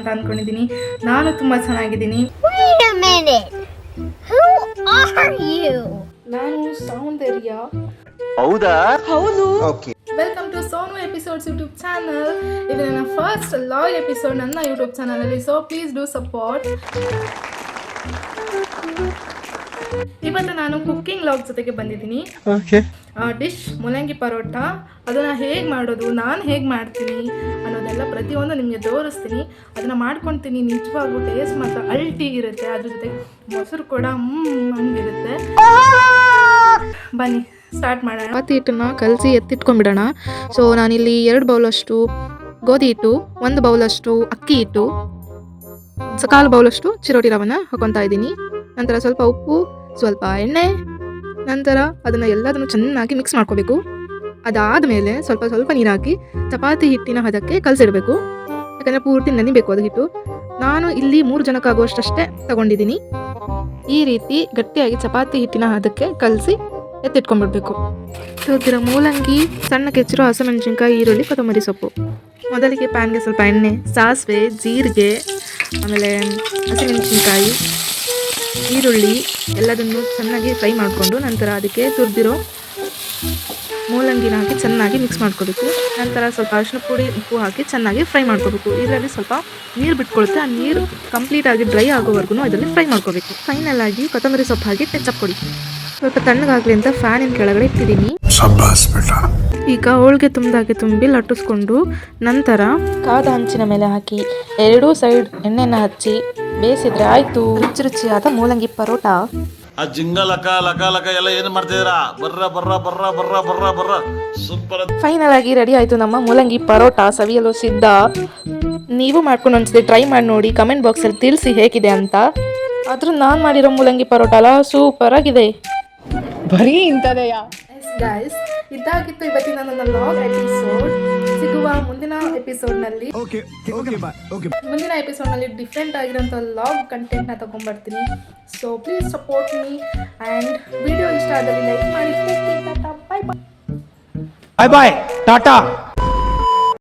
ಅಂತ ಅಂದ್ಕೊಂಡಿದ್ದೀನಿ. ನಾನು ತುಂಬ ಚೆನ್ನಾಗಿದ್ದೀನಿ. Wait a minute. Who are you? ನಾನು ಸೌಂದರ್ಯ. ಹೌದಾ? ಹೌದು. Okay. Welcome to Sonu episodes YouTube channel. ಇದು ನನ್ನ ಫಸ್ಟ್ ಲಾಗ್ ಎಪಿಸೋಡ್ ನನ್ನ ಯೂಟ್ಯೂಬ್ ಚಾನಲಲ್ಲಿ, ಸೊ ಪ್ಲೀಸ್ ಡೂ ಸಪೋರ್ಟ್. ಇವತ್ತು ನಾನು ಕುಕ್ಕಿಂಗ್ ಲಾಗ್ ಜೊತೆಗೆ ಬಂದಿದ್ದೀನಿ. ಡಿಶ್ ಮೂಲಂಗಿ ಪರೋಟ, ಅದನ್ನು ಹೇಗೆ ಮಾಡೋದು, ನಾನು ಹೇಗೆ ಮಾಡ್ತೀನಿ ಅನ್ನೋದೆಲ್ಲ ಪ್ರತಿಯೊಂದು ನಿಮಗೆ ತೋರಿಸ್ತೀನಿ. ಅದನ್ನು ಮಾಡ್ಕೊತೀನಿ. ನಿಜವಾಗೂ ಟೇಸ್ಟ್ ಮಾತ್ರ ಅಲ್ಟಿ ಇರುತ್ತೆ. ಅದ್ರ ಜೊತೆಗೆ ಮೊಸರು ಕೂಡ ಹಂಗಿರುತ್ತೆ. ಬನ್ನಿ ಸ್ಟಾರ್ಟ್ ಮಾಡೋಣ. ಚಪಾತಿ ಹಿಟ್ಟನ್ನು ಕಲಸಿ ಎತ್ತಿಟ್ಕೊಂಡ್ಬಿಡೋಣ. ಸೊ ನಾನಿಲ್ಲಿ 2 ಬೌಲಷ್ಟು ಗೋಧಿ ಹಿಟ್ಟು, 1 ಬೌಲಷ್ಟು ಅಕ್ಕಿ ಹಿಟ್ಟು, ಕಾಲು ಬೌಲಷ್ಟು ಚಿರೋಟಿ ರವನ್ನ ಹಾಕೊತಾ ಇದ್ದೀನಿ. ನಂತರ ಸ್ವಲ್ಪ ಉಪ್ಪು, ಸ್ವಲ್ಪ ಎಣ್ಣೆ, ನಂತರ ಅದನ್ನು ಎಲ್ಲದನ್ನು ಚೆನ್ನಾಗಿ ಮಿಕ್ಸ್ ಮಾಡ್ಕೋಬೇಕು. ಅದಾದಮೇಲೆ ಸ್ವಲ್ಪ ಸ್ವಲ್ಪ ನೀರು ಹಾಕಿ ಚಪಾತಿ ಹಿಟ್ಟಿನ ಹದಕ್ಕೆ ಕಲಸಿಡಬೇಕು. ಯಾಕಂದರೆ ಪೂರ್ತಿ ನೆನಿಬೇಕು ಅದು ಹಿಟ್ಟು. ನಾನು ಇಲ್ಲಿ 3 ಜನಕ್ಕಾಗುವಷ್ಟೇ ತಗೊಂಡಿದ್ದೀನಿ. ಈ ರೀತಿ ಗಟ್ಟಿಯಾಗಿ ಚಪಾತಿ ಹಿಟ್ಟಿನ ಹದಕ್ಕೆ ಕಲಸಿ ಎತ್ತಿಟ್ಕೊಂಡ್ಬಿಡ್ಬೇಕು. ತುರಿದಿರೋ ಮೂಲಂಗಿ, ಸಣ್ಣ ಕೆಚ್ಚಿರೋ ಹಸಿಮೆಣಸಿನ್ಕಾಯಿ, ಈರುಳ್ಳಿ, ಕೊತ್ತಂಬರಿ ಸೊಪ್ಪು. ಮೊದಲಿಗೆ ಪ್ಯಾನ್ಗೆ ಸ್ವಲ್ಪ ಎಣ್ಣೆ, ಸಾಸಿವೆ, ಜೀರಿಗೆ, ಆಮೇಲೆ ಹಸಿಮೆಣಸಿನ್ಕಾಯಿ, ಈರುಳ್ಳಿ ಎಲ್ಲದನ್ನು ಚೆನ್ನಾಗಿ ಫ್ರೈ ಮಾಡಿಕೊಂಡು ನಂತರ ಅದಕ್ಕೆ ತುರಿದಿರೋ ಮೂಲಂಗಿನ ಹಾಕಿ ಚೆನ್ನಾಗಿ ಮಿಕ್ಸ್ ಮಾಡ್ಕೋಬೇಕು. ನಂತರ ಸ್ವಲ್ಪ ಅರಿಶಿನ ಪುಡಿ, ಉಪ್ಪು ಹಾಕಿ ಚೆನ್ನಾಗಿ ಫ್ರೈ ಮಾಡ್ಕೋಬೇಕು. ಇದರಲ್ಲಿ ಸ್ವಲ್ಪ ನೀರು ಬಿಟ್ಕೊಳುತ್ತೆ. ಆ ನೀರು ಕಂಪ್ಲೀಟಾಗಿ ಡ್ರೈ ಆಗೋವರೆಗೂ ಇದರಲ್ಲಿ ಫ್ರೈ ಮಾಡ್ಕೋಬೇಕು. ಫೈನಲ್ ಆಗಿ ಕೊತ್ತಂಬರಿ ಸೊಪ್ಪು ಹಾಕಿ ಟಚ್ ಕೊಡಿ. ಸ್ವಲ್ಪ ತಣ್ಣಗಾಗಲಿ ಅಂತ ಫ್ಯಾನಿನ ಕೆಳಗಡೆ ಇಟ್ಟಿದ್ದೀನಿ. ಈಗ ಹೋಳಿಗೆ ತುಂಬಿದಾಗೆ ತುಂಬಿ ಲಟ್ಟಿಸ್ಕೊಂಡು ನಂತರ ಕಾದ ಹಂಚಿನ ಮೇಲೆ ಹಾಕಿ 2 ಸೈಡ್ ಎಣ್ಣೆನ ಹಚ್ಚಿ ಬೇಯಿಸಿದ್ರೆ ಆಯ್ತು ರುಚಿ ರುಚಿಯಾದ ಮೂಲಂಗಿ ಪರೋಟ. ಆ ಜಿಂಗ ಲಕ ಲಕ ಲಕ ಎಲ್ಲ ಏನು ಮಾಡ್ತಿದ್ದೀರಾ? ಬರ್ರ ಬರ್ರ ಬರ್ರ ಬರ್ರ ಬರ್ರ ಬರ್ರ ಸೂಪರ್. ಫೈನಲ್ ಆಗಿ ರೆಡಿ ಆಯಿತು ನಮ್ಮ ಮೂಲಂಗಿ ಪರೋಟ. ಸವಿಯಲು ಸಿದ್ಧ. ನೀವು ಮಾಡ್ಕೊಂಡು ಒಂದ್ಸತಿ ಟ್ರೈ ಮಾಡಿ ನೋಡಿ. ಕಮೆಂಟ್ ಬಾಕ್ಸಲ್ಲಿ ತಿಳಿಸಿ ಹೇಗಿದೆ ಅಂತ. ಆದ್ರೂ ನಾನು ಮಾಡಿರೋ ಮೂಲಂಗಿ ಪರೋಟ ಅಲ್ಲ, ಸೂಪರ್ ಆಗಿದೆ. ಬರೀ ಇಂಥದೆಯಾ ಗೈಸ್, ಇದಾಗಿತ್ತು ಇವತ್ತಿನ ನನ್ನ ಲಾಗ್ ಎಪಿಸೋಡ್. ಸಿಗುವ ಮುಂದಿನ ಎಪಿಸೋಡ್ನಲ್ಲಿ ಡಿಫ್ರೆಂಟ್ ಆಗಿರೋಂಥ ಲಾಗ್ ಕಂಟೆಂಟ್ನ ತಗೊಂಡ್ಬರ್ತೀನಿ. So please support me and video ಇಷ್ಟ ಆದಲ್ಲಿ ಲೈಕ್ ಮಾಡಿ. ಬಾಯ್ ಬಾಯ್. ಬಾಯ್ ಬಾಯ್, ಟಾಟಾ.